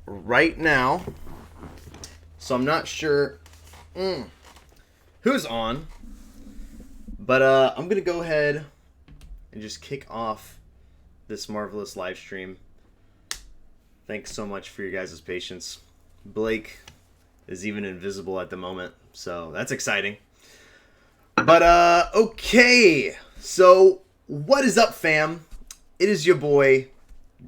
right now, so I'm not sure who's on, but I'm gonna go ahead and just kick off this marvelous live stream. Thanks so much for your guys' patience. Blake is even invisible at the moment, so that's exciting. But okay, so what is up, fam? It is your boy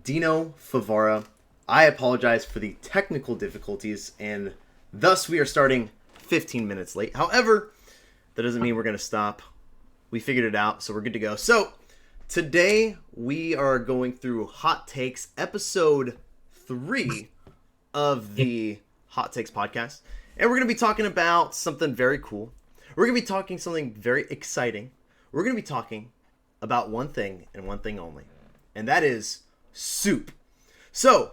Dino Favara. I apologize for the technical difficulties, and thus we are starting 15 minutes late. However, that doesn't mean we're going to stop. We figured it out, so we're good to go. So, today we are going through Hot Takes, episode 3 of the Hot Takes podcast. And we're going to be talking about something very cool. We're going to be talking something very exciting. We're going to be talking about one thing and one thing only, and that is soup. So,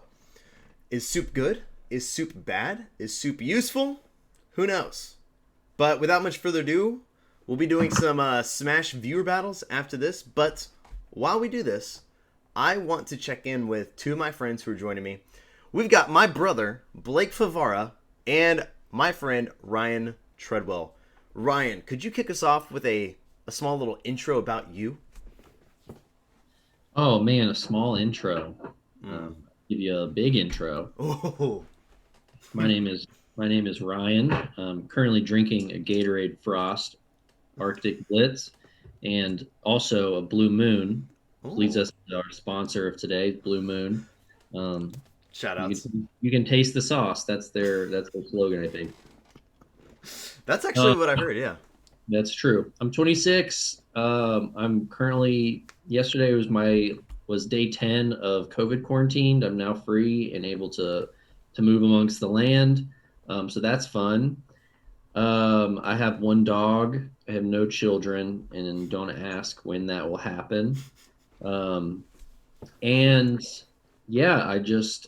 is soup good? Is soup bad? Is soup useful? Who knows? But without much further ado, we'll be doing some Smash viewer battles after this. But while we do this, I want to check in with two of my friends who are joining me. We've got my brother, Blake Favara, and my friend, Ryan Treadwell. Ryan, could you kick us off with a small little intro about you? Oh man, a small intro. Give you a big intro. Oh. My name is Ryan. I'm currently drinking a Gatorade Frost Arctic Blitz and also a Blue Moon. Leads us to our sponsor of today, Blue Moon. Shout outs. You can taste the sauce. That's their slogan, I think. That's actually what I heard, yeah. That's true. I'm 26. I'm currently, yesterday was day 10 of COVID quarantined. I'm now free and able to move amongst the land. So that's fun. I have one dog. I have no children, and don't ask when that will happen. And yeah, I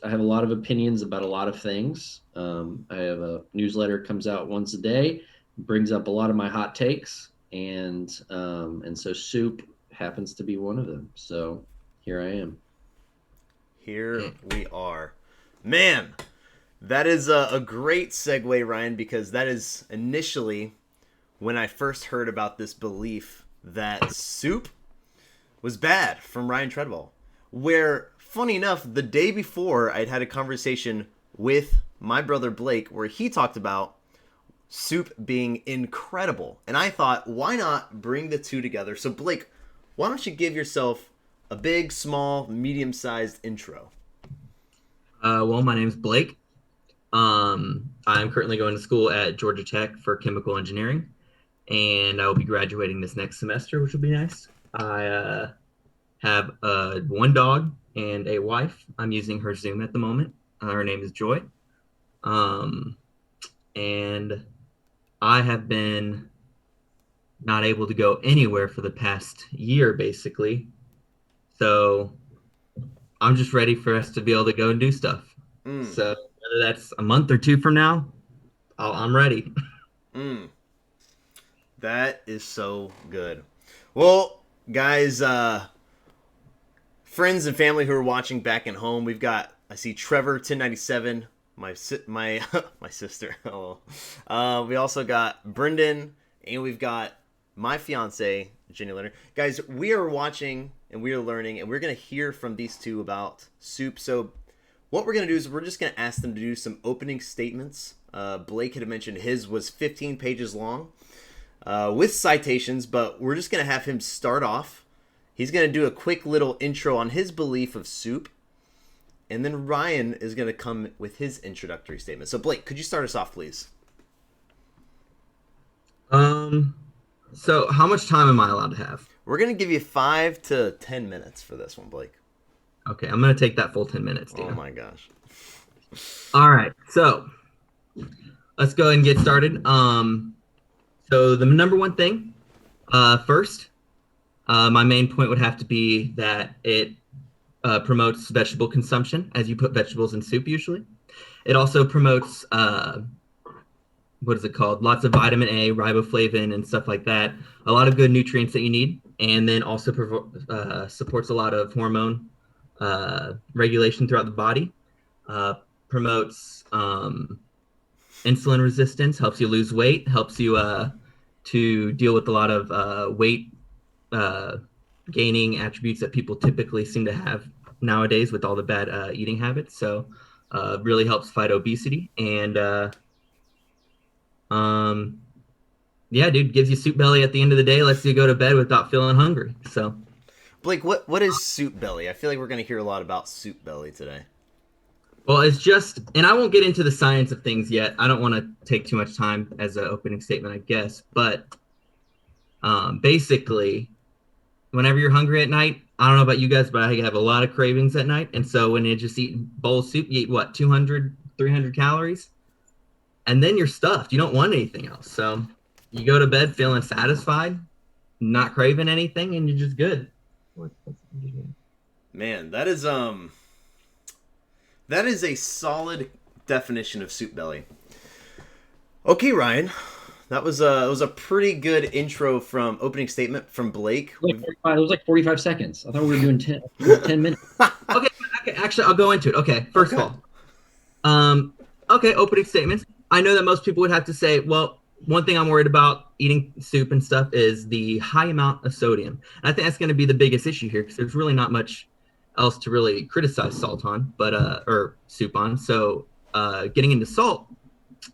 have a lot of opinions about a lot of things. I have a newsletter comes out once a day, brings up a lot of my hot takes, and so soup happens to be one of them. So here I am. Here we are. Man, that is a great segue, Ryan, because that is initially when I first heard about this belief that soup was bad from Ryan Treadwell. Where, funny enough, the day before I'd had a conversation with my brother Blake where he talked about soup being incredible. And I thought, why not bring the two together? So Blake, why don't you give yourself a big, small, medium-sized intro? Well, my name's Blake. I'm currently going to school at Georgia Tech for chemical engineering, and I will be graduating this next semester, which will be nice. I have one dog and a wife. I'm using her Zoom at the moment. Her name is Joy. And I have been not able to go anywhere for the past year, basically. So I'm just ready for us to be able to go and do stuff. So whether that's a month or two from now, I'm ready. That is so good. Well, guys, friends and family who are watching back at home, we've got, I see Trevor 1097, my sister. Oh. We also got Brendan, and we've got my fiance, Jenny Leonard. Guys, we are watching and we are learning, and we're going to hear from these two about soup. So what we're going to do is we're just going to ask them to do some opening statements. Blake had mentioned his was 15 pages long with citations, but we're just going to have him start off. He's going to do a quick little intro on his belief of soup, and then Ryan is going to come with his introductory statement. So Blake, could you start us off, please? So how much time am I allowed to have? We're going to give you 5 to 10 minutes for this one, Blake. Okay, I'm going to take that full 10 minutes, Dino. Oh my gosh. All right, so let's go ahead and get started. So the number one thing, first, my main point would have to be that it promotes vegetable consumption, as you put vegetables in soup usually. It also promotes, lots of vitamin A, riboflavin, and stuff like that. A lot of good nutrients that you need, and then also supports a lot of hormone regulation throughout the body. promotes insulin resistance, helps you lose weight, helps you to deal with a lot of weight gaining attributes that people typically seem to have nowadays with all the bad eating habits. So really helps fight obesity. And yeah, dude, gives you soup belly at the end of the day, lets you go to bed without feeling hungry. So Blake, what is soup belly? I feel like we're going to hear a lot about soup belly today. well, it's just, and I won't get into the science of things yet. I don't want to take too much time as an opening statement, I guess. But basically, whenever you're hungry at night, I don't know about you guys, but I have a lot of cravings at night. And so when you just eat a bowl of soup, you eat what, 200, 300 calories? And then you're stuffed. You don't want anything else. So you go to bed feeling satisfied, not craving anything, and you're just good. Man, that is a solid definition of soup belly. Okay, Ryan, that was a pretty good intro from opening statement from Blake. It was like 45 seconds. I thought we were doing 10 minutes. Okay, actually, I'll go into it. Okay, first of all, okay, opening statements. I know that most people would have to say, well, one thing I'm worried about eating soup and stuff is the high amount of sodium. And I think that's going to be the biggest issue here because there's really not much else to really criticize salt on, but or soup on. So getting into salt,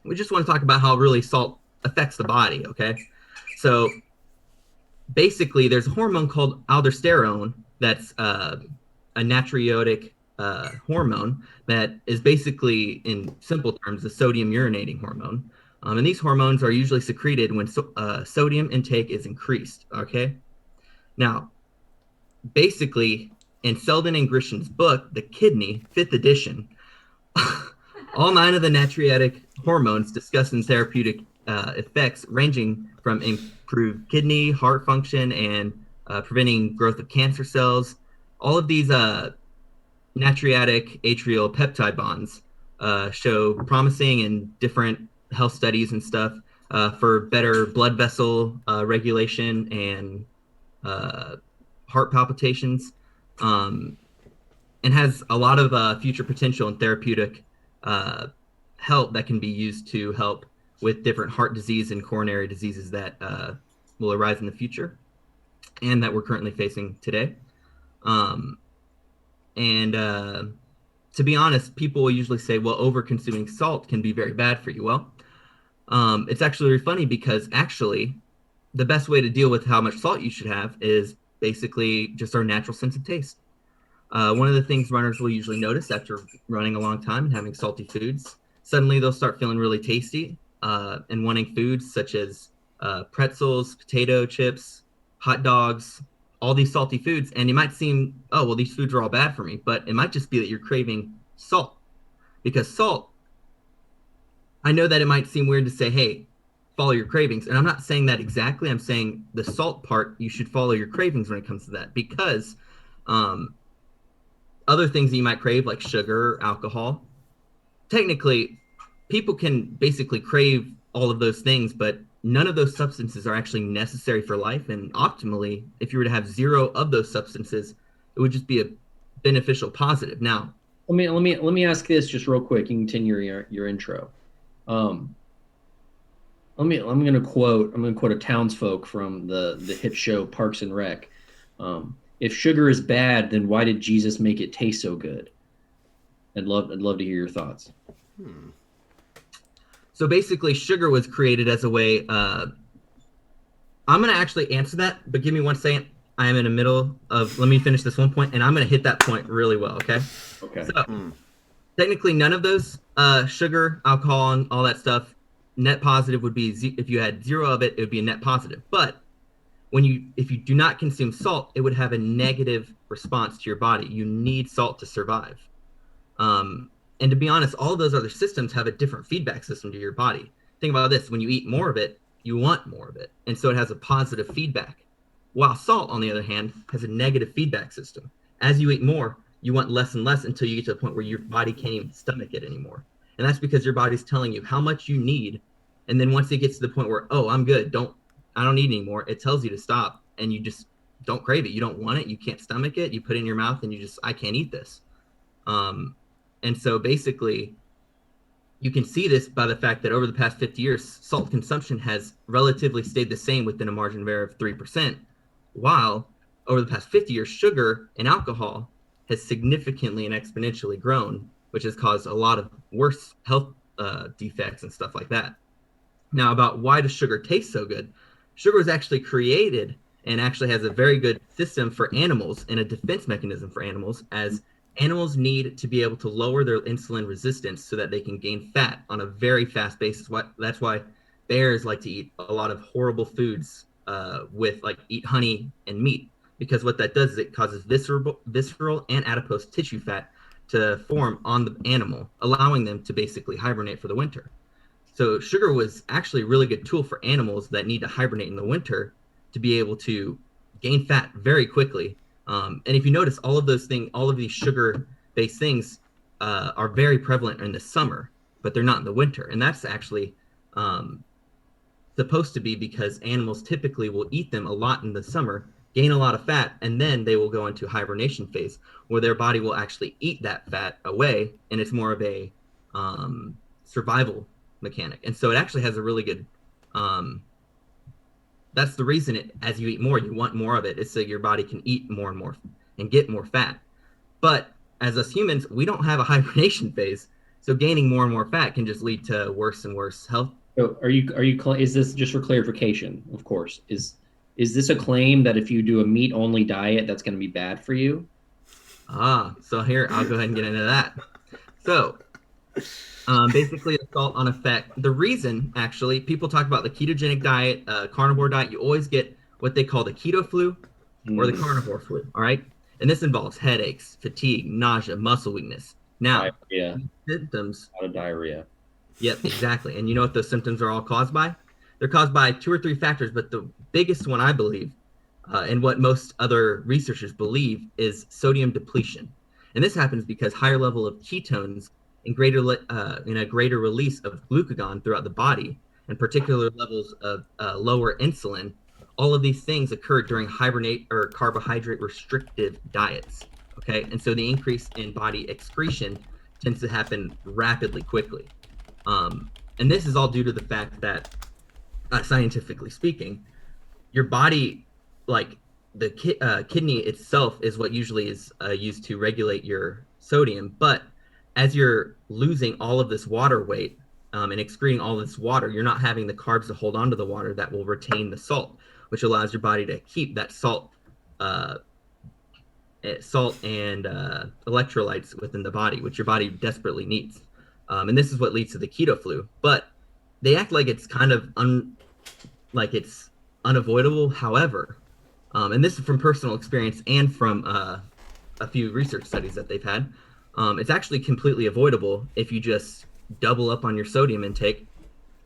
we just want to talk about how really salt affects the body. Okay, so basically, there's a hormone called aldosterone that's a natriuretic hormone that is basically, in simple terms, the sodium urinating hormone. And these hormones are usually secreted when sodium intake is increased. Okay, now basically, in Selden and Grisham's book, The Kidney, 5th edition, all 9 of the natriuretic hormones discussed in therapeutic effects ranging from improved kidney, heart function, and preventing growth of cancer cells. All of these natriuretic atrial peptide bonds show promising in different health studies and stuff for better blood vessel regulation and heart palpitations, and has a lot of future potential in therapeutic help that can be used to help with different heart disease and coronary diseases that will arise in the future and that we're currently facing today. And to be honest, people will usually say, well, over-consuming salt can be very bad for you. Well, it's actually really funny because actually the best way to deal with how much salt you should have is basically just our natural sense of taste. One of the things runners will usually notice after running a long time and having salty foods, suddenly they'll start feeling really tasty and wanting foods such as pretzels, potato chips, hot dogs, all these salty foods. And it might seem, oh, well, these foods are all bad for me, but it might just be that you're craving salt. Because salt, I know that it might seem weird to say, hey, follow your cravings. And I'm not saying that exactly. I'm saying the salt part, you should follow your cravings when it comes to that. Because other things that you might crave, like sugar, alcohol, technically, people can basically crave all of those things, but none of those substances are actually necessary for life. And optimally, if you were to have 0 of those substances, it would just be a beneficial positive. Now, let me ask this just real quick. You can continue your intro. I'm gonna quote a townsfolk from the hit show Parks and Rec. If sugar is bad, then why did Jesus make it taste so good? I'd love to hear your thoughts. So basically, sugar was created as a way. I'm going to actually answer that, but give me 1 second. I am in the middle of. Let me finish this one point, and I'm going to hit that point really well. Okay. Okay. So technically, none of those sugar, alcohol, and all that stuff. Net positive would be if you had 0 of it, it would be a net positive. But if you do not consume salt, it would have a negative response to your body. You need salt to survive. And to be honest, all of those other systems have a different feedback system to your body. Think about this. When you eat more of it, you want more of it. And so it has a positive feedback. While salt, on the other hand, has a negative feedback system. As you eat more, you want less and less until you get to the point where your body can't even stomach it anymore. And that's because your body's telling you how much you need. And then once it gets to the point where, oh, I'm good, I don't need anymore, it tells you to stop. And you just don't crave it. You don't want it. You can't stomach it. You put it in your mouth and I can't eat this. And so basically, you can see this by the fact that over the past 50 years, salt consumption has relatively stayed the same within a margin of error of 3%, while over the past 50 years, sugar and alcohol has significantly and exponentially grown, which has caused a lot of worse health defects and stuff like that. Now, about why does sugar taste so good? Sugar was actually created and actually has a very good system for animals and a defense mechanism for animals, as animals need to be able to lower their insulin resistance so that they can gain fat on a very fast basis. That's why bears like to eat a lot of horrible foods eat honey and meat, because what that does is it causes visceral and adipose tissue fat to form on the animal, allowing them to basically hibernate for the winter. So sugar was actually a really good tool for animals that need to hibernate in the winter to be able to gain fat very quickly. And if you notice, all of these sugar-based things are very prevalent in the summer, but they're not in the winter. And that's actually supposed to be because animals typically will eat them a lot in the summer, gain a lot of fat, and then they will go into hibernation phase where their body will actually eat that fat away, and it's more of a survival mechanic. And so it actually has a really good that's the reason as you eat more, you want more of it. It's so your body can eat more and more and get more fat. But as us humans, we don't have a hibernation phase, so gaining more and more fat can just lead to worse and worse health. So is this, just for clarification, of course, is this a claim that if you do a meat only diet, that's going to be bad for you? So here, I'll go ahead and get into that. So basically the salt on effect. The reason, actually, people talk about the ketogenic diet, carnivore diet, you always get what they call the keto flu or the carnivore flu, all right? And this involves headaches, fatigue, nausea, muscle weakness. Now, symptoms. A lot of diarrhea. Yep, exactly. And you know what those symptoms are all caused by? They're caused by 2 or 3 factors, but the biggest one, I believe, and what most other researchers believe, is sodium depletion. And this happens because higher level of ketones and a greater release of glucagon throughout the body, and particular levels of lower insulin. All of these things occur during hibernate or carbohydrate restrictive diets. Okay, and so the increase in body excretion tends to happen rapidly, quickly. And this is all due to the fact that, scientifically speaking, your body, like the kidney itself, is what usually is used to regulate your sodium. But as you're losing all of this water weight and excreting all this water, you're not having the carbs to hold on to the water that will retain the salt, which allows your body to keep that salt and electrolytes within the body, which your body desperately needs. And this is what leads to the keto flu. But they act like it's kind of it's unavoidable. However, and this is from personal experience and from a few research studies that they've had, it's actually completely avoidable if you just double up on your sodium intake.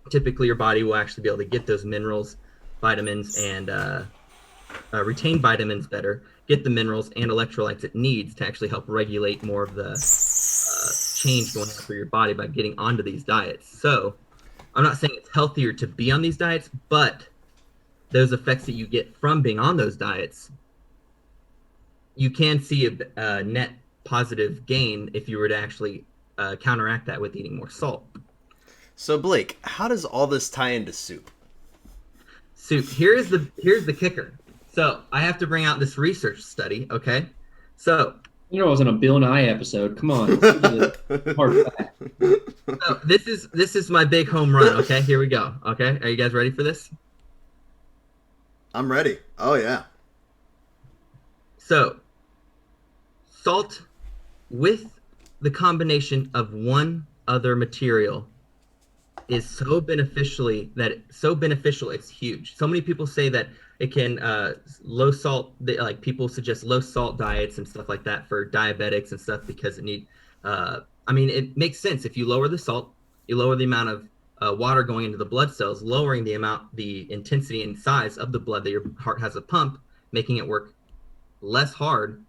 Typically, your body will actually be able to get those minerals, vitamins, and retain vitamins better, get the minerals and electrolytes it needs to actually help regulate more of the change going on through your body by getting onto these diets. So I'm not saying it's healthier to be on these diets, but those effects that you get from being on those diets, you can see a net positive gain if you were to actually counteract that with eating more salt. So Blake, how does all this tie into soup? Here's the kicker. So I have to bring out this research study, okay? So it wasn't a Bill Nye episode. Come on. So this is my big home run, okay? Here we go. Okay? Are you guys ready for this? I'm ready. Oh yeah. So salt with the combination of one other material is so beneficial it's huge. So many people say that it can low salt, like people suggest low salt diets and stuff like that for diabetics and stuff because it makes sense. If you lower the salt, you lower the amount of water going into the blood cells, lowering the intensity and size of the blood that your heart has to pump, making it work less hard,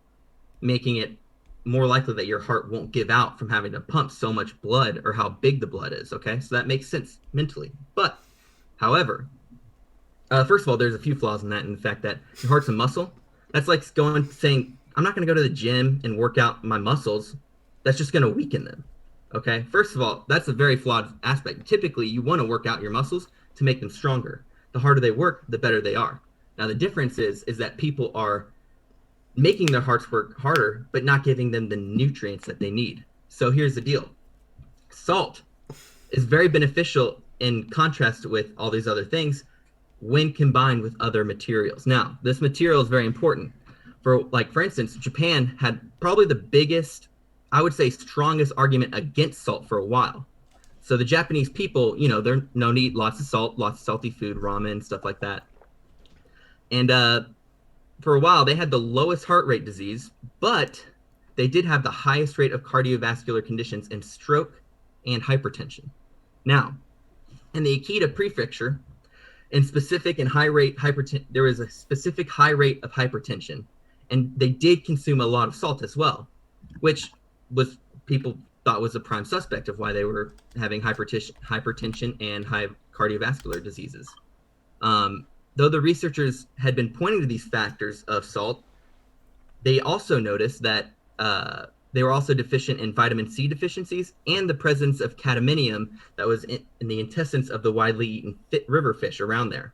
making it more likely that your heart won't give out from having to pump so much blood or how big the blood is. Okay, so that makes sense mentally. But however, first of all, there's a few flaws in that, in the fact that your heart's a muscle. That's like saying, I'm not going to go to the gym and work out my muscles. That's just going to weaken them. Okay, first of all, that's a very flawed aspect. Typically, you want to work out your muscles to make them stronger. The harder they work, the better they are. Now, the difference is that people are making their hearts work harder, but not giving them the nutrients that they need. So here's the deal. Salt is very beneficial in contrast with all these other things when combined with other materials. Now, this material is very important. For instance, Japan had probably the biggest, I would say, strongest argument against salt for a while. So the Japanese people, they're known to eat lots of salt, lots of salty food, ramen, stuff like that. And for a while, they had the lowest heart rate disease, but they did have the highest rate of cardiovascular conditions and stroke and hypertension. Now, in the Akita prefecture, there was a specific high rate of hypertension, and they did consume a lot of salt as well, which was people thought was a prime suspect of why they were having hypertension and high cardiovascular diseases. Though the researchers had been pointing to these factors of salt, they also noticed that they were also deficient in vitamin C deficiencies and the presence of cadmium that was in the intestines of the widely eaten river fish around there.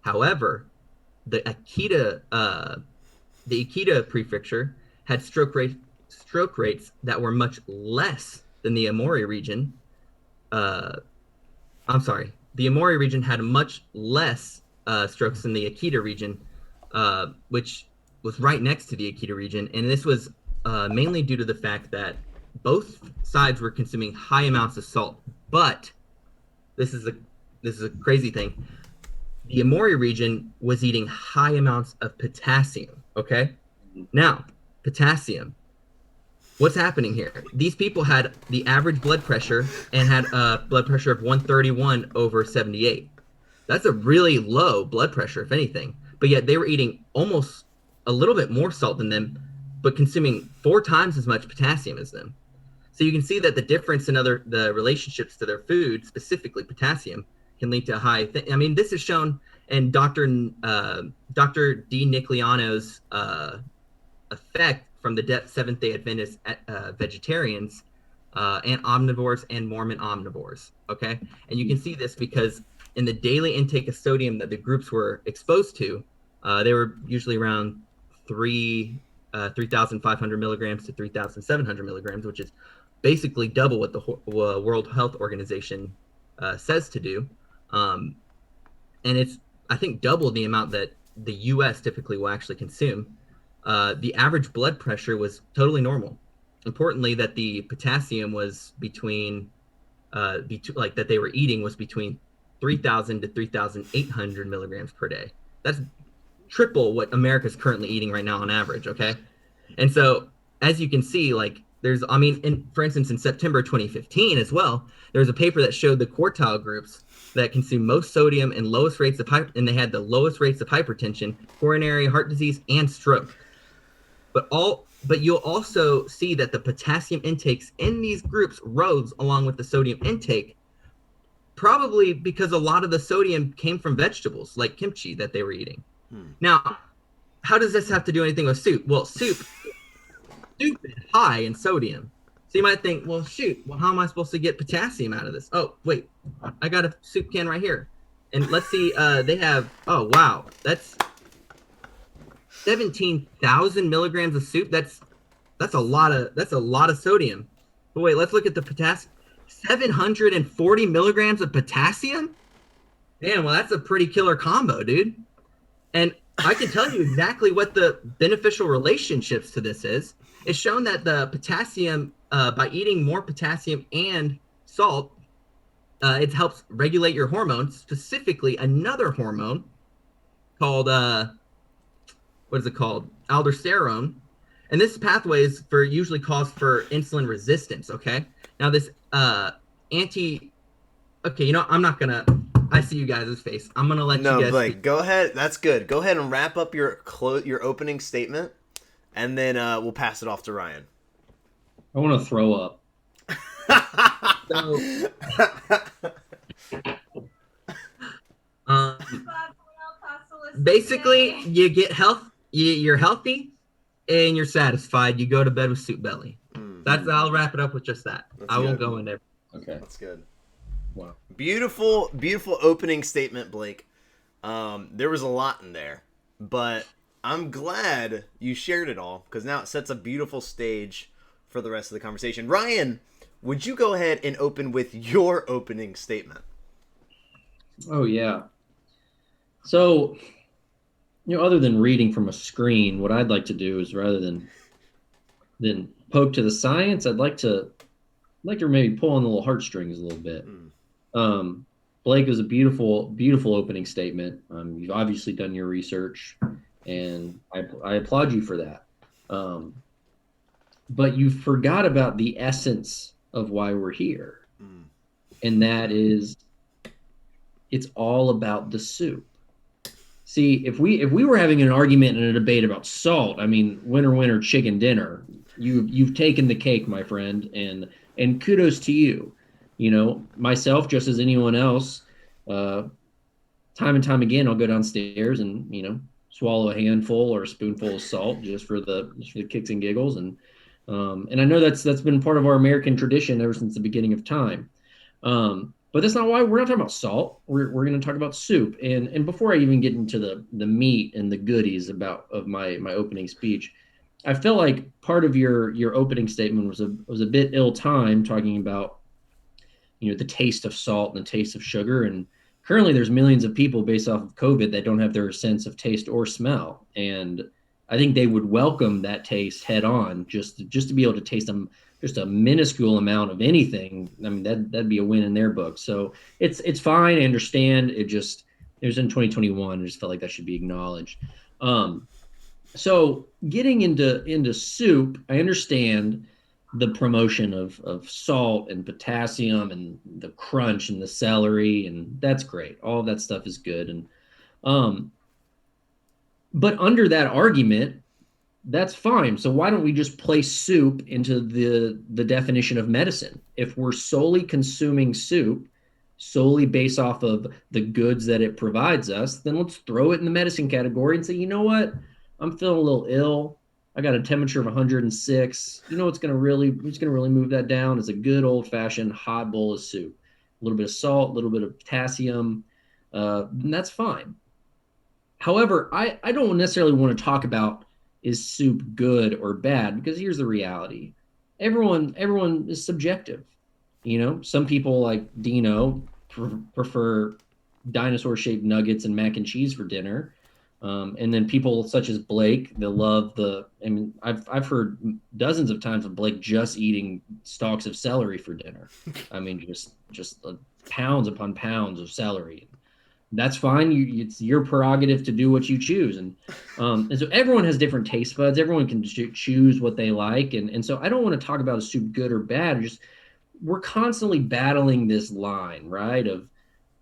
However, the Akita prefecture had stroke rates that were much less than the Amori region. The Amori region had much less strokes than the Akita region, which was right next to the Akita region, and this was mainly due to the fact that both sides were consuming high amounts of salt. But this is a crazy thing. The Amori region was eating high amounts of potassium. Okay, now potassium. What's happening here? These people had the average blood pressure and had a blood pressure of 131 over 78. That's a really low blood pressure, if anything. But yet they were eating almost a little bit more salt than them, but consuming 4 times as much potassium as them. So you can see that the difference in the relationships to their food, specifically potassium, can lead to high. This is shown in Dr. D. Nicoliano's effect from the Seventh-day Adventist vegetarians and omnivores and Mormon omnivores. Okay, and you can see this because in the daily intake of sodium that the groups were exposed to, they were usually around 3,500 milligrams to 3,700 milligrams, which is basically double what the World Health Organization says to do. And it's, I think, double the amount that the U.S. typically will actually consume. The average blood pressure was totally normal. Importantly, that the potassium was that they were eating was between 3,000 to 3,800 milligrams per day. That's triple what America's currently eating right now on average, okay? And so, as you can see, for instance, in September 2015 as well, there was a paper that showed the quartile groups that consume most sodium and lowest rates of and they had the lowest rates of hypertension, coronary heart disease, and stroke. But you'll also see that the potassium intakes in these groups rose along with the sodium intake, probably because a lot of the sodium came from vegetables like kimchi that they were eating. Now, how does this have to do anything with soup? Well, soup is high in sodium. So you might think, well, how am I supposed to get potassium out of this? Oh, wait, I got a soup can right here. And let's see, they have, oh, wow, that's 17,000 milligrams of soup. That's a lot of sodium. But wait, let's look at the potassium. 740 milligrams of potassium? Damn, well, that's a pretty killer combo, dude. And I can tell you exactly what the beneficial relationships to this is. It's shown that the potassium, by eating more potassium and salt, it helps regulate your hormones, specifically another hormone called, aldosterone. And this pathway is usually caused for insulin resistance, okay? Now this I'm not gonna, I see you guys' face. I'm gonna let you guys. No, Blake, go ahead. That's good. Go ahead and wrap up your opening statement, and then we'll pass it off to Ryan. I want to throw up. Basically, you get you're healthy, and you're satisfied. You go to bed with soup belly. I'll wrap it up with just that. I won't good. go into. Okay. That's good. Wow. Beautiful opening statement, Blake. There was a lot in there, but I'm glad you shared it all because now it sets a beautiful stage for the rest of the conversation. Ryan, would you go ahead and open with your opening statement? Oh yeah. So, other than reading from a screen, what I'd like to do is rather than poke to the science, I'd like to maybe pull on the little heartstrings a little bit. Um, Blake, was a beautiful opening statement. You've obviously done your research, and I applaud you for that. But you forgot about the essence of why we're here, and that is, it's all about the soup. See, if we were having an argument and a debate about salt, I mean, winner chicken dinner. You've taken the cake, my friend, and kudos to you. Myself, just as anyone else, time and time again, I'll go downstairs and swallow a handful or a spoonful of salt just for the kicks and giggles, and I know that's been part of our American tradition ever since the beginning of time. But that's not why we're not talking about salt. We're going to talk about soup. And before I even get into the meat and the goodies of my opening speech, I felt like part of your opening statement was a bit ill-timed, talking about the taste of salt and the taste of sugar. And currently there's millions of people based off of COVID that don't have their sense of taste or smell. And I think they would welcome that taste head on, just to be able to taste them, just a minuscule amount of anything. I mean, that'd be a win in their book. So it's fine. I understand. It was in 2021. I just felt like that should be acknowledged. So getting into soup, I understand the promotion of salt and potassium and the crunch and the celery, and that's great. All of that stuff is good. And but under that argument, that's fine. So why don't we just place soup into the definition of medicine? If we're solely consuming soup, solely based off of the goods that it provides us, then let's throw it in the medicine category and say, you know what? I'm feeling a little ill. I got a temperature of 106. What's going to really move that down is a good old fashioned hot bowl of soup. A little bit of salt, a little bit of potassium, and that's fine. However, I don't necessarily want to talk about, is soup good or bad, because here's the reality. Everyone is subjective. Some people like Dino prefer dinosaur-shaped nuggets and mac and cheese for dinner. And then people such as Blake, they love I've heard dozens of times of Blake just eating stalks of celery for dinner. I mean, just pounds upon pounds of celery. That's fine. It's your prerogative to do what you choose. And so everyone has different taste buds. Everyone can choose what they like. And so I don't want to talk about a soup good or bad. We're constantly battling this line, right? Of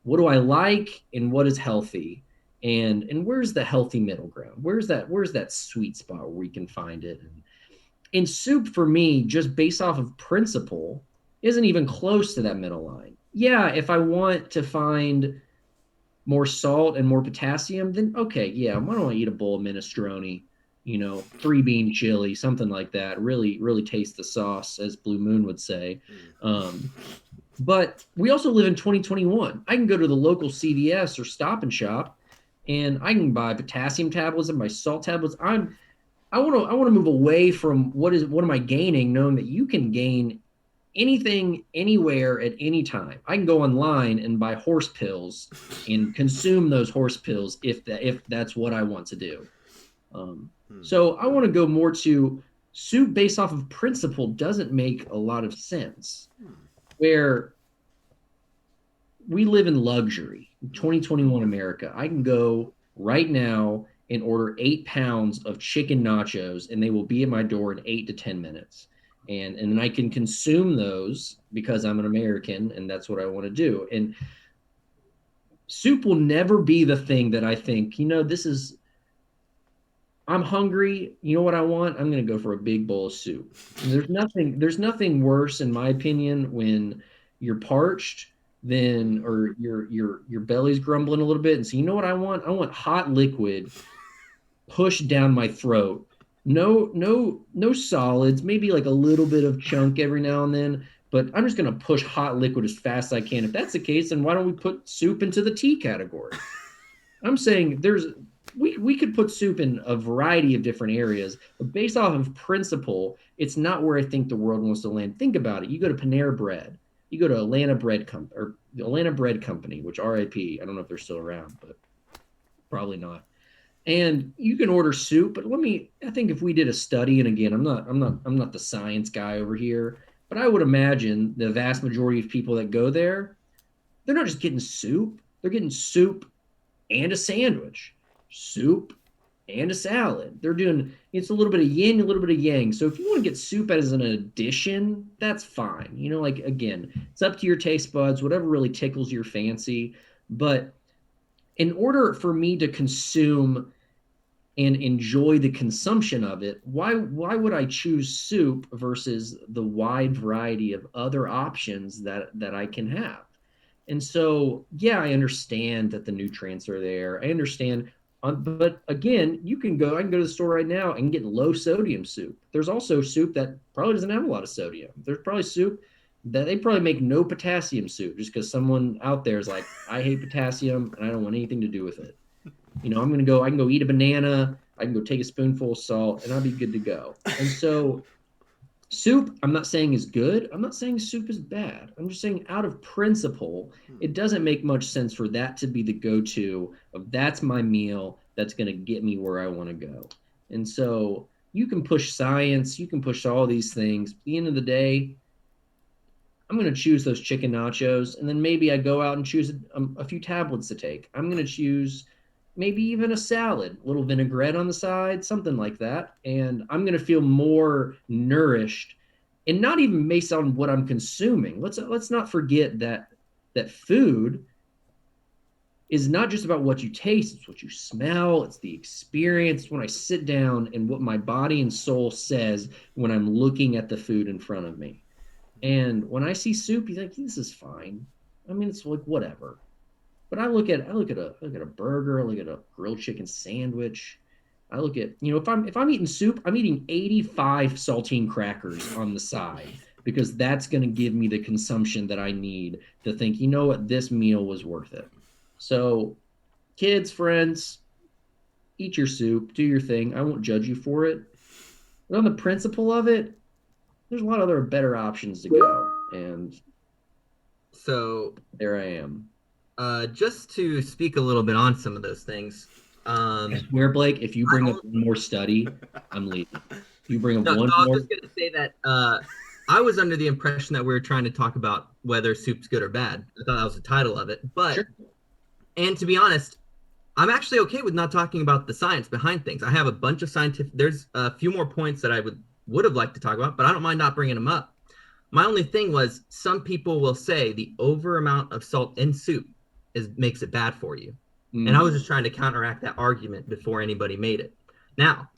what do I like and what is healthy? And where's the healthy middle ground? Where's that sweet spot where we can find it? And in soup, for me, just based off of principle, isn't even close to that middle line. Yeah, if I want to find more salt and more potassium, then okay, yeah, why don't I eat a bowl of minestrone, 3-bean chili, something like that. Really taste the sauce, as Blue Moon would say. But we also live in 2021. I can go to the local CVS or Stop and Shop, and I can buy potassium tablets and buy salt tablets. I want to move away from what am I gaining, knowing that you can gain anything anywhere at any time. I can go online and buy horse pills and consume those horse pills if that's what I want to do. So I want to go more to soup based off of principle doesn't make a lot of sense. Where we live in luxury, 2021 America. I can go right now and order 8 pounds of chicken nachos, and they will be at my door in 8 to 10 minutes. And then I can consume those because I'm an American, and that's what I want to do. And soup will never be the thing that I think, I'm hungry. You know what I want? I'm going to go for a big bowl of soup. And there's nothing worse, in my opinion, when you're parched or your belly's grumbling a little bit. And so, you know what I want? I want hot liquid pushed down my throat. No solids, maybe like a little bit of chunk every now and then, but I'm just going to push hot liquid as fast as I can. If that's the case, then why don't we put soup into the tea category? I'm saying we could put soup in a variety of different areas, but based off of principle, it's not where I think the world wants to land. Think about it. You go to Panera Bread, you go to Atlanta Bread Company, which RIP. I don't know if they're still around, but probably not. And you can order soup, but I think if we did a study, and again, I'm not the science guy over here, but I would imagine the vast majority of people that go there, they're not just getting soup, they're getting soup and a sandwich, soup and a salad. It's a little bit of yin, a little bit of yang. So if you want to get soup as an addition, that's fine. Like, again, it's up to your taste buds, whatever really tickles your fancy. But in order for me to consume and enjoy the consumption of it, why would I choose soup versus the wide variety of other options that I can have? And so, yeah, I understand that the nutrients are there. I understand, but again, I can go to the store right now and get low sodium soup. There's also soup that probably doesn't have a lot of sodium. There's probably soup that they probably make no potassium soup just because someone out there is like, I hate potassium and I don't want anything to do with it. I can go eat a banana. I can go take a spoonful of salt and I'll be good to go. And so soup, I'm not saying is good. I'm not saying soup is bad. I'm just saying out of principle, it doesn't make much sense for that to be the go-to of that's my meal that's going to get me where I want to go. And so you can push science, you can push all these things. At the end of the day, I'm going to choose those chicken nachos, and then maybe I go out and choose a few tablets to take. I'm going to choose maybe even a salad, a little vinaigrette on the side, something like that. And I'm going to feel more nourished, and not even based on what I'm consuming. Let's not forget that food is not just about what you taste, it's what you smell, it's the experience when I sit down and what my body and soul says when I'm looking at the food in front of me. And when I see soup, you think this is fine. I mean, it's like whatever. But I look at a burger, I look at a grilled chicken sandwich. I look at, if I'm eating soup, I'm eating 85 saltine crackers on the side because that's going to give me the consumption that I need to think, you know what, this meal was worth it. So, kids, friends, eat your soup, do your thing. I won't judge you for it. But on the principle of it, there's a lot of other better options to go. And so there I am. Just to speak a little bit on some of those things. I swear, Blake, if you bring up one more study, I'm leaving. If you bring up one more. I was just going to say that I was under the impression that we were trying to talk about whether soup's good or bad. I thought that was the title of it. But, sure. And to be honest, I'm actually okay with not talking about the science behind things. I have a bunch of there's a few more points that I would have liked to talk about, but I don't mind not bringing them up. My only thing was some people will say the over amount of salt in soup makes it bad for you. And I was just trying to counteract that argument before anybody made it. Now,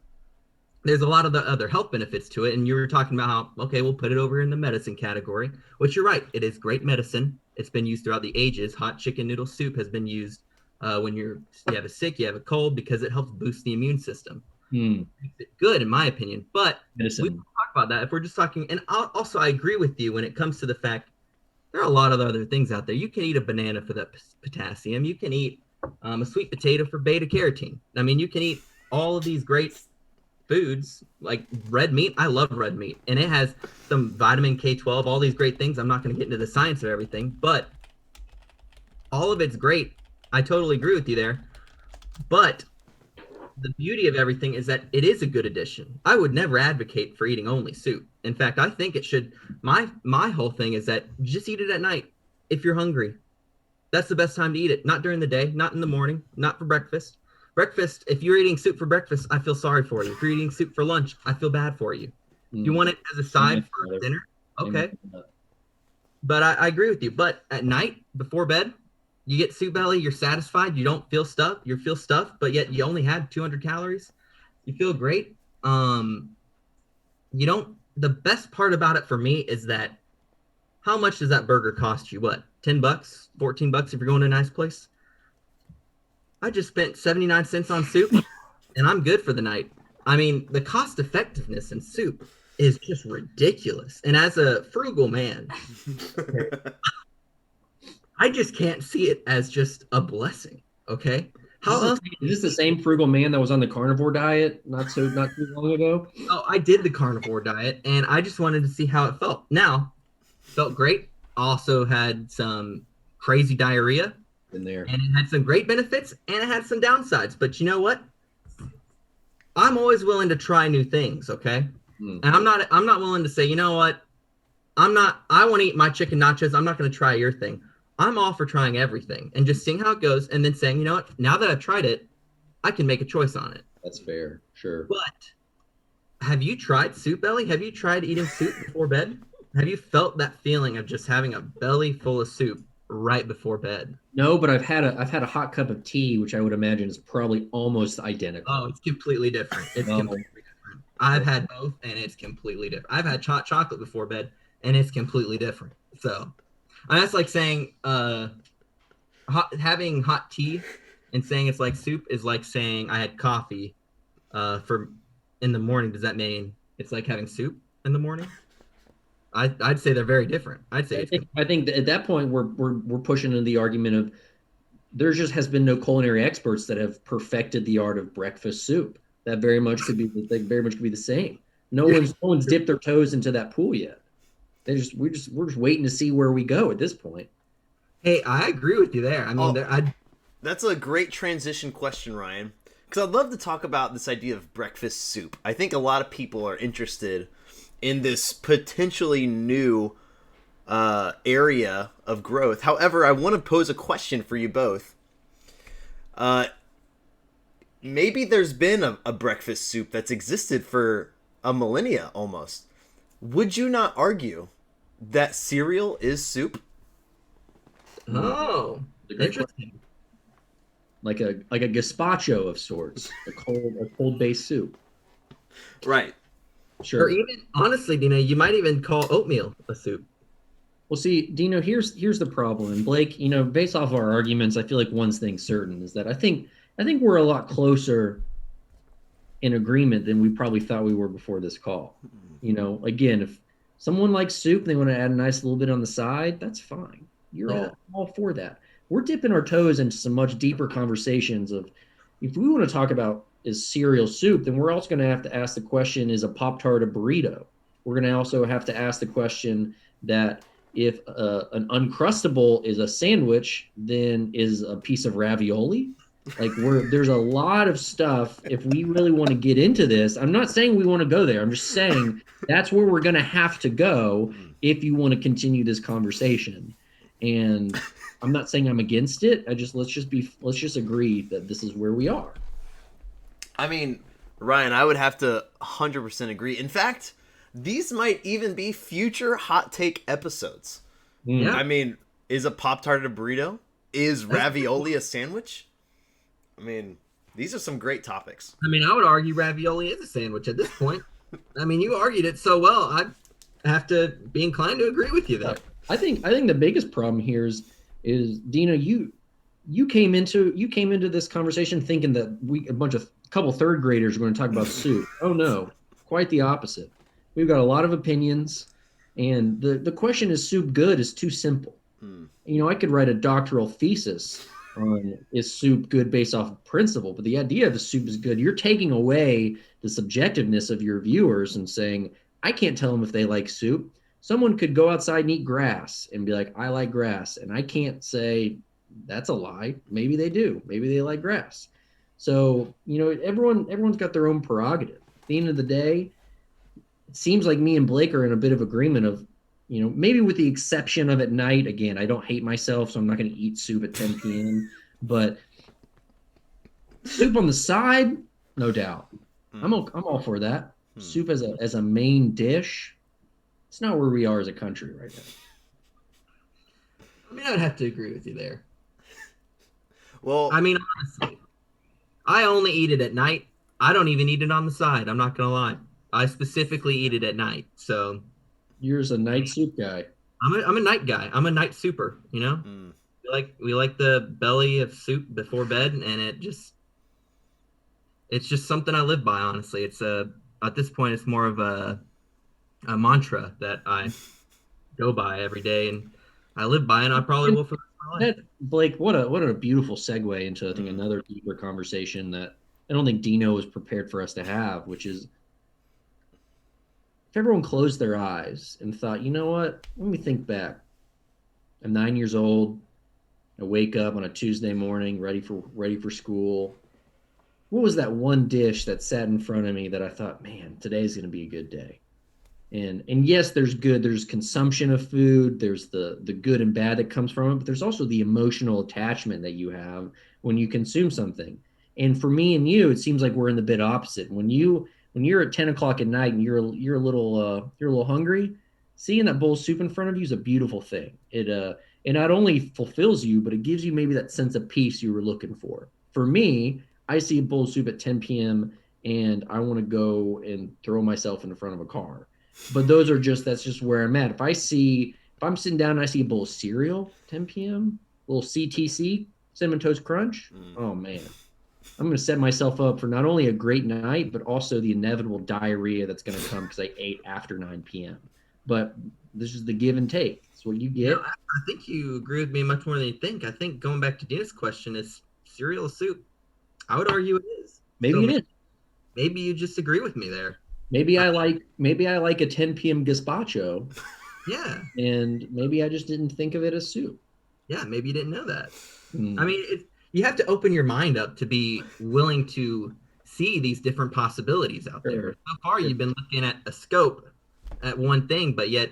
there's a lot of the other health benefits to it. And you were talking about how, okay, we'll put it over in the medicine category, which you're right. It is great medicine. It's been used throughout the ages. Hot chicken noodle soup has been used when you have a sick, you have a cold, because it helps boost the immune system. Makes it good, in my opinion. But medicine. We don't talk about that if we're just talking. And I agree with you when it comes to the fact there are a lot of other things out there. You can eat a banana for that potassium. You can eat a sweet potato for beta carotene. I mean, you can eat all of these great foods like red meat. I love red meat, and it has some vitamin K12, all these great things. I'm not going to get into the science of everything, but all of it's great. I totally agree with you there. But the beauty of everything is that it is a good addition. I would never advocate for eating only soup. In fact, I think it should. My whole thing is that just eat it at night if you're hungry. That's the best time to eat it. Not during the day, not in the morning, not for breakfast. Breakfast, if you're eating soup for breakfast, I feel sorry for you. If you're eating soup for lunch, I feel bad for you. You want it as a side for dinner? Okay. But I agree with you. But at night, before bed, you get soup belly, you're satisfied, you don't feel stuffed, you feel stuffed, but yet you only had 200 calories. You feel great. The best part about it for me is that how much does that burger cost you? What, $10, $14 if you're going to a nice place? I just spent 79 cents on soup and I'm good for the night. I mean, the cost effectiveness in soup is just ridiculous. And as a frugal man, I just can't see it as just a blessing. Okay. Is this the same frugal man that was on the carnivore diet not too long ago? Oh, I did the carnivore diet, and I just wanted to see how it felt. Now, felt great. Also had some crazy diarrhea In there. and it had some great benefits and it had some downsides. But you know what? I'm always willing to try new things, okay? And I'm not willing to say, you know what? I want to eat my chicken nachos. I'm not going to try your thing. I'm all for trying everything and just seeing how it goes and then saying, you know what? Now that I've tried it, I can make a choice on it. That's fair. Sure. But have you tried soup belly? Have you tried eating soup before bed? Have you felt that feeling of just having a belly full of soup right before bed? No, but I've had a hot cup of tea, which I would imagine is probably almost identical. Oh, it's completely different. It's completely different. I've had both, and it's completely different. I've had hot chocolate before bed, and it's completely different. So, and that's like saying having hot tea and saying it's like soup is like saying I had coffee for in the morning. Does that mean it's like having soup in the morning? I'd say they're very different. I think that at that point we're pushing into the argument of there just has been no culinary experts that have perfected the art of breakfast soup. That very much could be the same. No one's dipped their toes into that pool yet. We're just waiting to see where we go at this point. Hey, I agree with you there. I mean, that's a great transition question, Ryan, because I'd love to talk about this idea of breakfast soup. I think a lot of people are interested in this potentially new area of growth. However, I want to pose a question for you both. Maybe there's been a breakfast soup that's existed for a millennia almost. Would you not argue that cereal is soup? Oh, interesting. Like a gazpacho of sorts, a cold based soup. Right. Sure. Or even honestly, Dino, you might even call oatmeal a soup. Well, see, Dino, here's the problem. And Blake, based off of our arguments, I feel like one thing's certain is that I think we're a lot closer in agreement than we probably thought we were before this call. Again, if someone likes soup, they want to add a nice little bit on the side, that's fine. You're all for that. We're dipping our toes into some much deeper conversations of if we want to talk about is cereal soup, then we're also going to have to ask the question, is a Pop-Tart a burrito? We're going to also have to ask the question that if an Uncrustable is a sandwich, then is a piece of ravioli? Like there's a lot of stuff. If we really want to get into this, I'm not saying we want to go there. I'm just saying that's where we're going to have to go if you want to continue this conversation. And I'm not saying I'm against it. Let's just agree that this is where we are. I mean, Ryan, I would have to 100% agree. In fact, these might even be future hot take episodes. Yeah. I mean, is a Pop-Tart a burrito? Is ravioli a sandwich? I mean, these are some great topics. I mean, I would argue ravioli is a sandwich at this point. I mean, you argued it so well. I have to be inclined to agree with you there. I think the biggest problem here is Dino, you came into this conversation thinking that a couple third graders are going to talk about soup. Oh no, quite the opposite. We've got a lot of opinions, and the question is soup good is too simple. I could write a doctoral thesis on is soup good based off of principle, but the idea of the soup is good, you're taking away the subjectiveness of your viewers and saying, I can't tell them if they like soup. Someone could go outside and eat grass and be like, I like grass. And I can't say that's a lie. Maybe they do. Maybe they like grass. So, everyone's got their own prerogative. At the end of the day, it seems like me and Blake are in a bit of agreement of, maybe with the exception of at night. Again, I don't hate myself, so I'm not going to eat soup at 10 p.m. But soup on the side, no doubt. I'm all for that. Soup as a main dish. It's not where we are as a country right now. I mean, I would have to agree with you there. Well, I mean, honestly, I only eat it at night. I don't even eat it on the side. I'm not going to lie. I specifically eat it at night. So you're a night soup guy. I'm a night guy. I'm a night souper, We like the belly of soup before bed, and it's just something I live by, honestly. It's at this point it's more of a a mantra that I go by every day, and I live by, and I probably will for the rest of my life. That, Blake, what a beautiful segue into, I think, Mm. another deeper conversation that I don't think Dino was prepared for us to have, which is if everyone closed their eyes and thought, you know what, let me think back. I'm 9 years old. I wake up on a Tuesday morning, ready for school. What was that one dish that sat in front of me that I thought, man, today's going to be a good day? And yes, there's consumption of food, there's the good and bad that comes from it, but there's also the emotional attachment that you have when you consume something. And for me and you, it seems like we're in the bit opposite. When you're at 10 o'clock at night and you're a little hungry, seeing that bowl of soup in front of you is a beautiful thing. It not only fulfills you, but it gives you maybe that sense of peace you were looking for. For me, I see a bowl of soup at 10 p.m. and I want to go and throw myself in the front of a car. But that's just where I'm at. If I'm sitting down and I see a bowl of cereal, 10 p.m., little CTC, Cinnamon Toast Crunch, oh man, I'm going to set myself up for not only a great night, but also the inevitable diarrhea that's going to come because I ate after 9 p.m. But this is the give and take. It's what you get. I think you agree with me much more than you think. I think going back to Dina's question, is cereal soup? I would argue it is. Maybe So it is. maybe you just agree with me there. Maybe I like a 10 p.m. gazpacho, Yeah, and maybe I just didn't think of it as soup. yeah, maybe you didn't know that. Hmm. I mean, you have to open your mind up to be willing to see these different possibilities out there. Sure. So far, you've been looking at a scope at one thing, but yet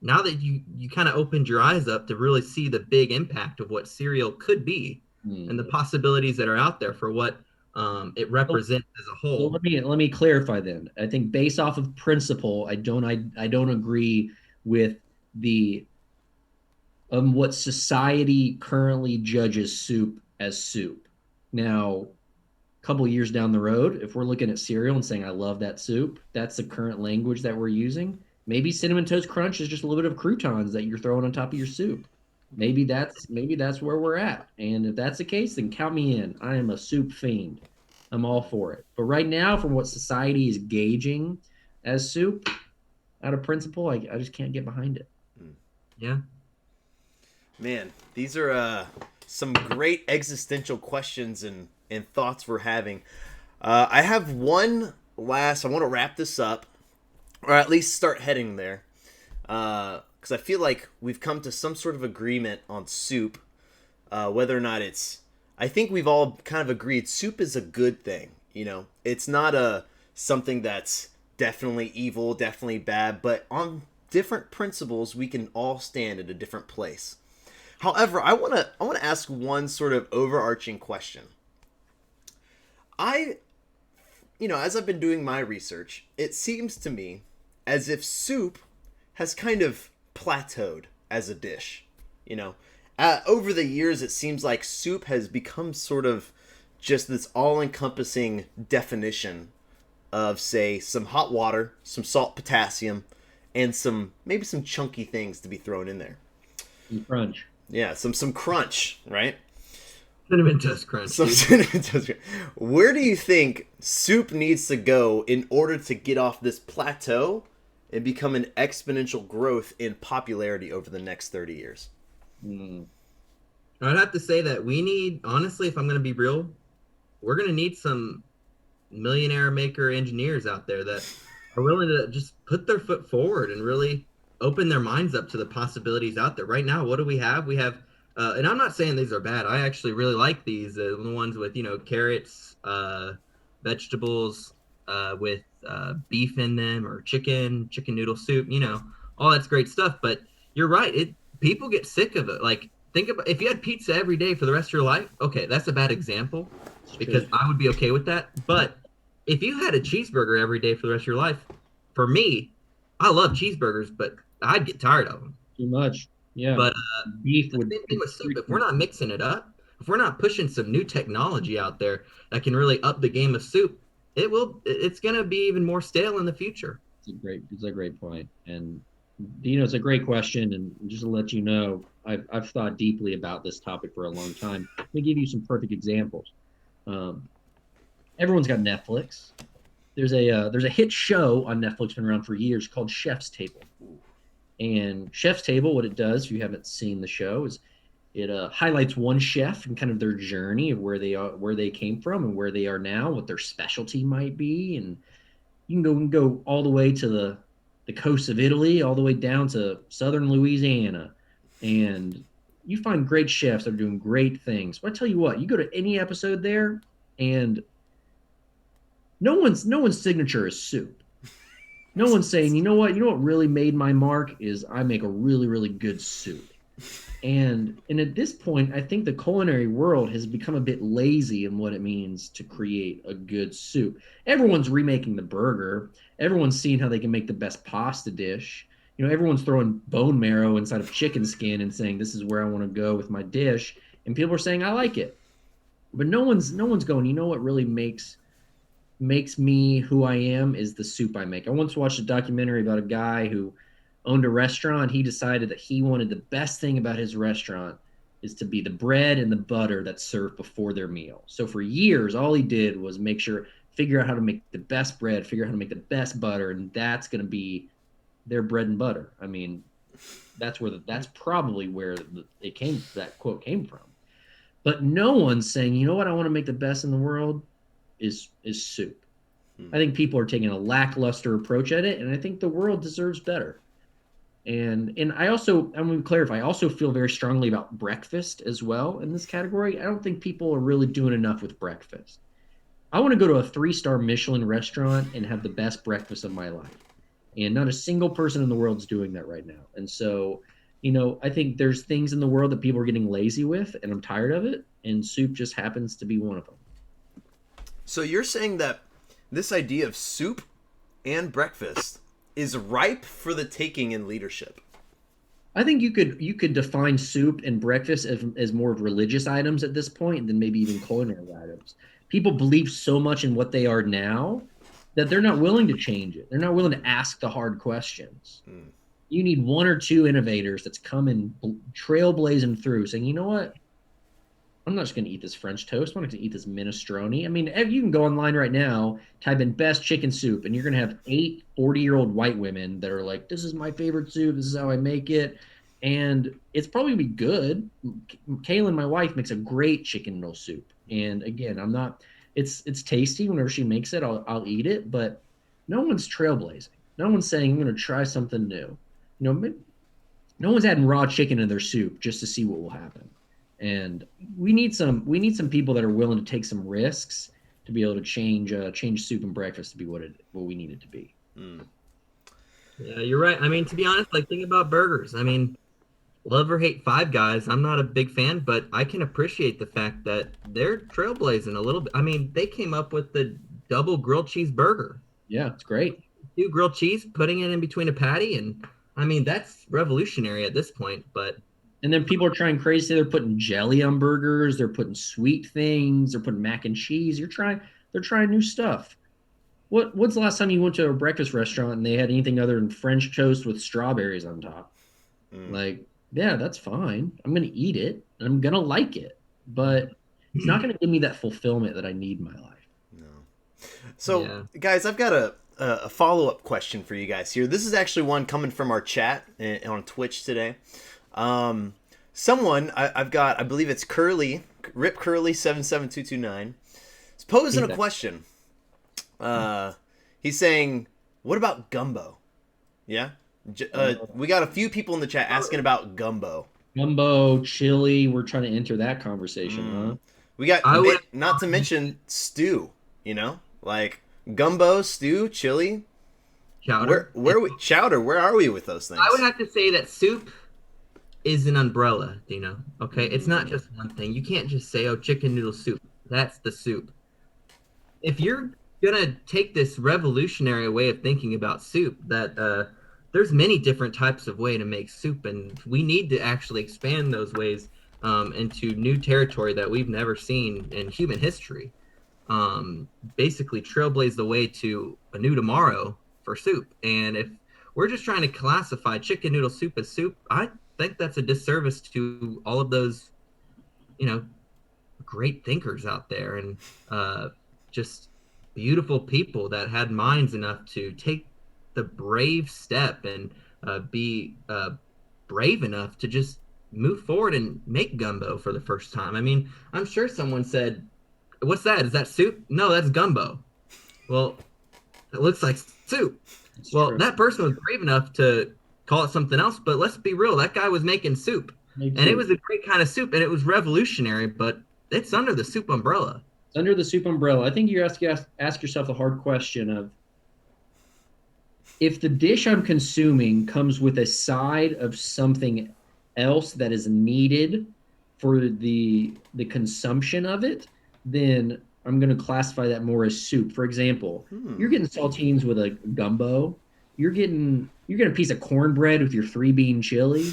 now that you kind of opened your eyes up to really see the big impact of what cereal could be and the possibilities that are out there for what it represents as a So whole. let me clarify then. I think based off of principle, I don't agree with the what society currently judges soup as soup. Now, a couple years down the road, if we're looking at cereal and saying I love that soup, that's the current language that we're using. Maybe cinnamon toast crunch is just a little bit of croutons that you're throwing on top of your soup. Maybe that's where we're at. And if that's the case, then count me in. I am a soup fiend. I'm all for it. But right now, from what society is gauging as soup, out of principle, I just can't get behind it. Yeah. Man, these are some great existential questions and thoughts we're having. I have one last. I want to wrap this up, or at least start heading there, because I feel like we've come to some sort of agreement on soup, whether or not it's. I think we've all kind of agreed soup is a good thing. It's not something that's definitely evil, definitely bad, but on different principles, we can all stand at a different place. However, I want to ask one sort of overarching question. As I've been doing my research, it seems to me as if soup has kind of plateaued as a dish. Over the years, it seems like soup has become sort of just this all-encompassing definition of, say, some hot water, some salt, potassium, and maybe some chunky things to be thrown in there. Crunch. Yeah, some crunch, right? Cinnamon Toast Crunch. Some cinnamon toast crunch. Where do you think soup needs to go in order to get off this plateau and become an exponential growth in popularity over the next 30 years? I'd have to say that we need, honestly, if I'm going to be real, we're going to need some millionaire maker engineers out there that are willing to just put their foot forward and really open their minds up to the possibilities out there. Right now, what do we have? We have, and I'm not saying these are bad. I actually really like these, the ones with, carrots, vegetables, with beef in them, or chicken noodle soup, all that's great stuff. But you're right. People get sick of it. Like, think about if you had pizza every day for the rest of your life. Okay, that's a bad example because I would be okay with that. But if you had a cheeseburger every day for the rest of your life, for me, I love cheeseburgers, but I'd get tired of them. Too much. Yeah. But beef the would. same thing with soup. If we're not mixing it up, if we're not pushing some new technology out there that can really up the game of soup, it's gonna be even more stale in the future. It's a great point. And it's a great question. And just to let you know, I've thought deeply about this topic for a long time. Let me give you some perfect examples. Everyone's got Netflix. there's a hit show on Netflix been around for years called Chef's Table. And Chef's Table, what it does, if you haven't seen the show, is it highlights one chef and kind of their journey of where they are, where they came from, and where they are now, what their specialty might be, and you can go all the way to the coast of Italy, all the way down to southern Louisiana, and you find great chefs that are doing great things. But I tell you what, you go to any episode there, and no one's signature is soup. No one's saying, you know what really made my mark is I make a really, really good soup. And at this point, I think the culinary world has become a bit lazy in what it means to create a good soup. Everyone's remaking the burger. Everyone's seeing how they can make the best pasta dish. Everyone's throwing bone marrow inside of chicken skin and saying, this is where I want to go with my dish. And people are saying, I like it. But no one's going, you know what really makes me who I am is the soup I make. I once watched a documentary about a guy who owned a restaurant. He decided that he wanted the best thing about his restaurant is to be the bread and the butter that's served before their meal. So for years, all he did was figure out how to make the best bread, figure out how to make the best butter, and that's going to be their bread and butter. I mean, that's probably where that quote came from. But no one's saying, you know what I want to make the best in the world is soup. I think people are taking a lackluster approach at it, and I think the world deserves better. And I'm going to clarify, I also feel very strongly about breakfast as well in this category. I don't think people are really doing enough with breakfast. I want to go to a 3-star Michelin restaurant and have the best breakfast of my life. And not a single person in the world is doing that right now. And so, I think there's things in the world that people are getting lazy with, and I'm tired of it. And soup just happens to be one of them. So you're saying that this idea of soup and breakfast is ripe for the taking in leadership? I think you could define soup and breakfast as more of religious items at this point than maybe even culinary items. People believe so much in what they are now that they're not willing to change it. They're not willing to ask the hard questions. You need one or two innovators that's coming trailblazing through saying, you know what? I'm not just going to eat this French toast. I'm not going to eat this minestrone. I mean, you can go online right now, type in best chicken soup, and you're going to have 8 40-year-old white women that are like, this is my favorite soup. This is how I make it. And it's probably going to be good. Kaylin, my wife, makes a great chicken noodle soup. And again, it's tasty. Whenever she makes it, I'll eat it. But no one's trailblazing. No one's saying, I'm going to try something new. No one's adding raw chicken in their soup just to see what will happen. And we need some people that are willing to take some risks to be able to change soup and breakfast to be what we need it to be. Yeah, you're right. I mean, to be honest, think about burgers. I mean, love or hate Five Guys, I'm not a big fan, but I can appreciate the fact that they're trailblazing a little bit. I mean, they came up with the double grilled cheese burger. Yeah, it's great. 2 grilled cheese, putting it in between a patty, and I mean, that's revolutionary at this point, but and then people are trying crazy. They're putting jelly on burgers. They're putting sweet things. They're putting mac and cheese. They're trying new stuff. What's the last time you went to a breakfast restaurant and they had anything other than French toast with strawberries on top? Yeah, that's fine. I'm going to eat it. And I'm going to like it. But it's not going to give me that fulfillment that I need in my life. No. So, guys, I've got a follow-up question for you guys here. This is actually one coming from our chat on Twitch today. Someone I've got, I believe it's Curly, Rip Curly 77229, is posing a question. He's saying, "What about gumbo?" Yeah, we got a few people in the chat asking about gumbo. Gumbo, chili. We're trying to enter that conversation, huh? We got not to mention stew. Like gumbo, stew, chili. Chowder. Chowder. Where are we with those things? I would have to say that soup is an umbrella, Dino. Okay, it's not just one thing. You can't just say, "Oh, chicken noodle soup." That's the soup. If you're gonna take this revolutionary way of thinking about soup, that there's many different types of way to make soup, and we need to actually expand those ways into new territory that we've never seen in human history. Basically, trailblaze the way to a new tomorrow for soup. And if we're just trying to classify chicken noodle soup as soup, I think that's a disservice to all of those, great thinkers out there, and just beautiful people that had minds enough to take the brave step and be brave enough to just move forward and make gumbo for the first time. I mean, I'm sure someone said, "What's that? Is that soup?" No, that's gumbo. Well, it looks like soup. It's Well, true. that person was brave enough to call it something else, but let's be real, that guy was making soup. Me And it too. was a great kind of soup, and it was revolutionary, but it's under the soup umbrella. It's under the soup umbrella. I think you ask yourself the hard question of, if the dish I'm consuming comes with a side of something else that is needed for the consumption of it, then I'm going to classify that more as soup. For example, you're getting saltines with a gumbo. You're getting a piece of cornbread with your three bean chili,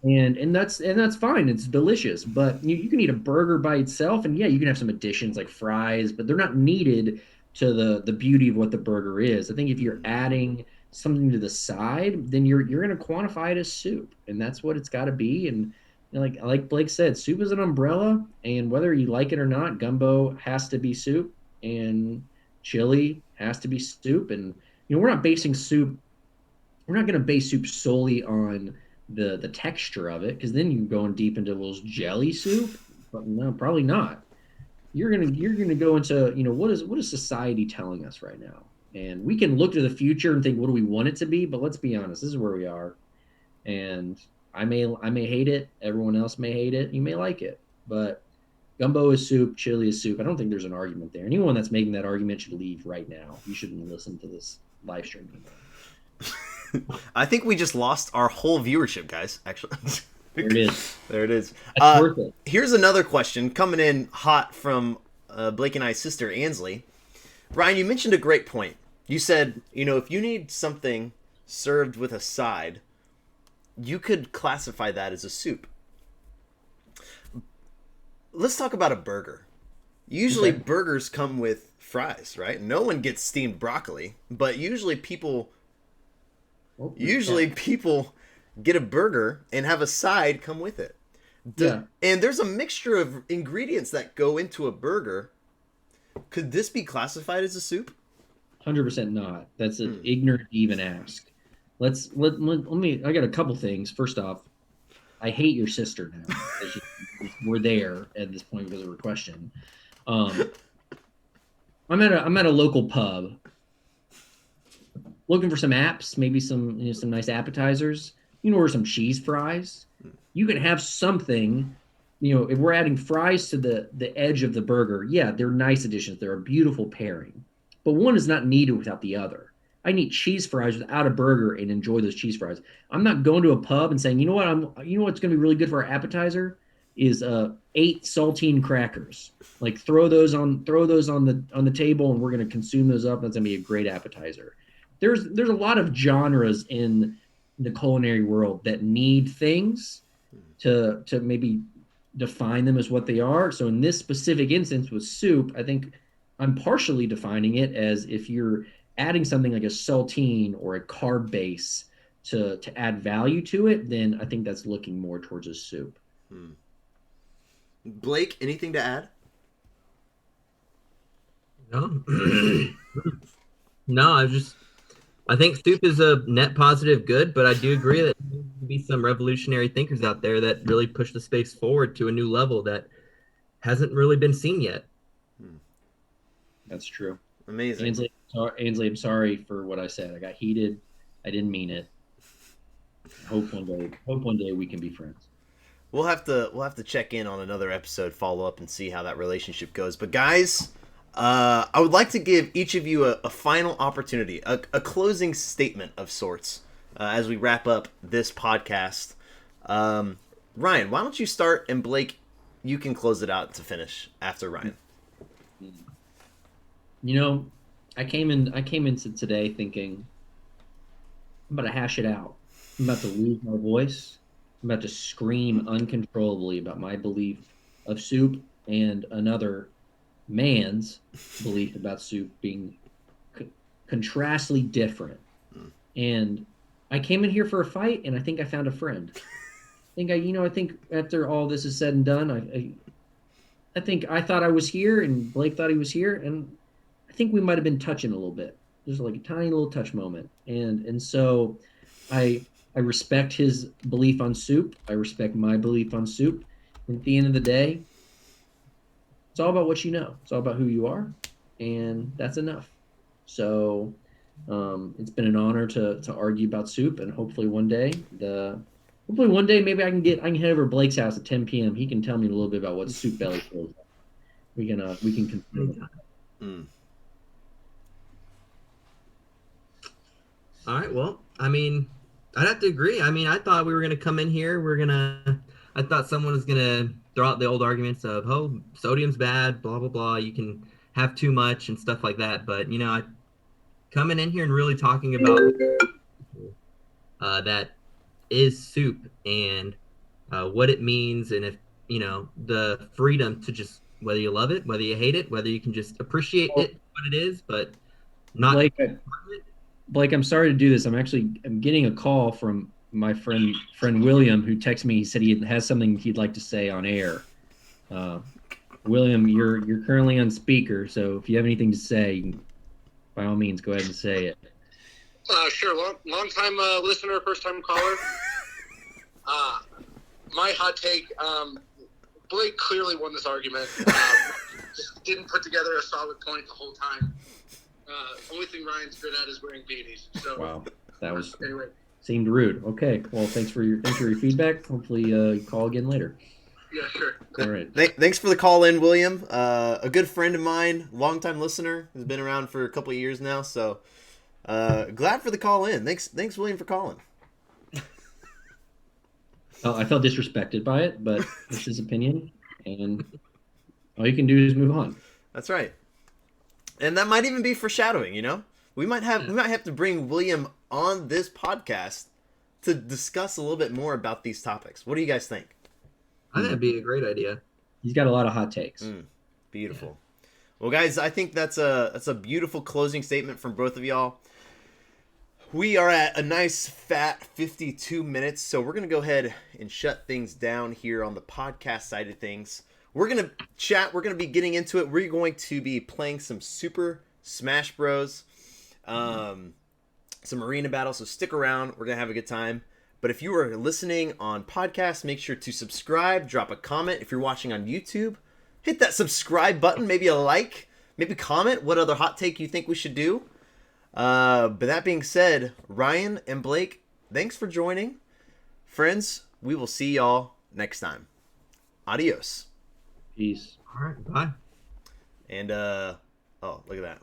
and that's fine. It's delicious. But you can eat a burger by itself, and yeah, you can have some additions like fries, but they're not needed to the beauty of what the burger is. I think if you're adding something to the side, then you're going to quantify it as soup, and that's what it's got to be. And like Blake said, soup is an umbrella, and whether you like it or not, gumbo has to be soup, and chili has to be soup. And we're not basing soup. We're not going to base soup solely on the texture of it, because then you're going deep into those jelly soup. But no, probably not. You're gonna go into, what is society telling us right now? And we can look to the future and think, what do we want it to be? But let's be honest, this is where we are. And I may hate it. Everyone else may hate it. You may like it. But gumbo is soup. Chili is soup. I don't think there's an argument there. Anyone that's making that argument should leave right now. You shouldn't listen to this live stream anymore. I think we just lost our whole viewership, guys. Actually, There it is. there it is. That's worth it. Here's another question coming in hot from Blake and I's sister Ansley. Ryan, you mentioned a great point. You said, if you need something served with a side, you could classify that as a soup. Let's talk about a burger. Usually Okay. burgers come with fries, right? No one gets steamed broccoli, but usually people get a burger and have a side come with it. Yeah. And there's a mixture of ingredients that go into a burger. Could this be classified as a soup? 100% not. That's an ignorant to even ask. Let me. I got a couple things. First off, I hate your sister now. We're there at this point because of her question. I'm at a local pub, looking for some apps, maybe some nice appetizers. Or some cheese fries. You can have something. If we're adding fries to the edge of the burger, yeah, they're nice additions. They're a beautiful pairing, but one is not needed without the other. I can eat cheese fries without a burger and enjoy those cheese fries. I'm not going to a pub and saying, what's going to be really good for our appetizer is 8 saltine crackers. Like throw those on the table, and we're going to consume those up. That's going to be a great appetizer. There's a lot of genres in the culinary world that need things to maybe define them as what they are. So in this specific instance with soup, I think I'm partially defining it as, if you're adding something like a saltine or a carb base to add value to it, then I think that's looking more towards a soup. Blake, anything to add? No. No, I think soup is a net positive good, but I do agree that there needs to be some revolutionary thinkers out there that really push the space forward to a new level that hasn't really been seen yet. That's true. Amazing. Ainsley, I'm sorry for what I said. I got heated. I didn't mean it. Hope one day we can be friends. We'll have to check in on another episode, follow up, and see how that relationship goes. But guys, I would like to give each of you a final opportunity, a closing statement of sorts, as we wrap up this podcast. Ryan, why don't you start, and Blake, you can close it out to finish after Ryan. I came into today thinking, I'm about to hash it out. I'm about to lose my voice. I'm about to scream uncontrollably about my belief of soup and another man's belief about soup being contrastly different. And I came in here for a fight, and I think I found a friend. I think after all this is said and done, I think I thought I was here, and Blake thought he was here, and I think we might have been touching a little bit. There's like a tiny little touch moment. And so I respect his belief on soup. I respect my belief on soup. And at the end of the day, it's all about what you know. It's all about who you are, and that's enough. So it's been an honor to argue about soup, and hopefully one day maybe I can head over to Blake's house at 10 p.m. He can tell me a little bit about what soup belly feels like. We can consider that. Mm. All right. Well, I mean, I'd have to agree. I mean, I thought we were gonna come in here. I thought someone was gonna throw out the old arguments of, oh, sodium's bad, blah blah blah. You can have too much and stuff like that. But coming in here and really talking about that is soup and what it means, and if the freedom to just, whether you love it, whether you hate it, whether you can just appreciate it what it is, but not Blake, I'm sorry to do this. I'm getting a call from my friend William, who texted me. He said he has something he'd like to say on air. William, you're currently on speaker, so if you have anything to say, you can, by all means, go ahead and say it. Sure. Long time listener, first time caller. My hot take: Blake clearly won this argument. Didn't put together a solid point the whole time. Only thing Ryan's good at is wearing beanies. So Wow, that was anyway. Seemed rude. Okay, well, thanks for your feedback. Hopefully, you call again later. Yeah, sure. All right. Thanks for the call in, William. A good friend of mine, longtime listener, has been around for a couple of years now. So glad for the call in. Thanks, William, for calling. I felt disrespected by it, but it's his opinion, and all you can do is move on. That's right. And that might even be foreshadowing. We might have to bring William on this podcast to discuss a little bit more about these topics. What do you guys think? I think that'd be a great idea. He's got a lot of hot takes. Beautiful. Yeah. Well, guys, I think that's a beautiful closing statement from both of y'all. We are at a nice fat 52 minutes, so we're going to go ahead and shut things down here on the podcast side of things. We're going to chat. We're going to be getting into it. We're going to be playing some Super Smash Bros. Some arena battles, so stick around. We're going to have a good time. But if you are listening on podcast, make sure to subscribe, drop a comment. If you're watching on YouTube, hit that subscribe button, maybe a like, maybe comment what other hot take you think we should do. But that being said, Ryan and Blake, thanks for joining. Friends, we will see y'all next time. Adios. Peace. All right, bye. And, oh, look at that.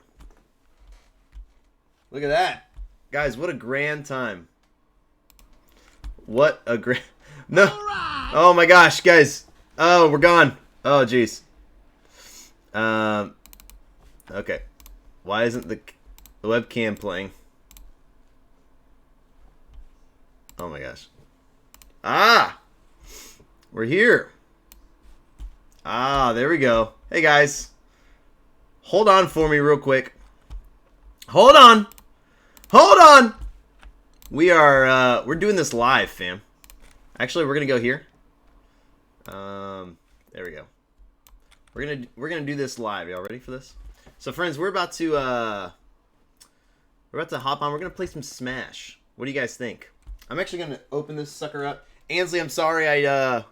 Look at that. Guys, what a grand time. What a grand... No. Right. Oh, my gosh, guys. Oh, we're gone. Oh, jeez. Okay. Why isn't the webcam playing? Oh, my gosh. Ah! We're here. Ah, there we go. Hey, guys. Hold on for me real quick. Hold on. Hold on. We're doing this live, fam. Actually, we're going to go here. There we go. We're going to do this live. Y'all ready for this? So, friends, we're about to hop on. We're going to play some Smash. What do you guys think? I'm actually going to open this sucker up. Ansley, I'm sorry I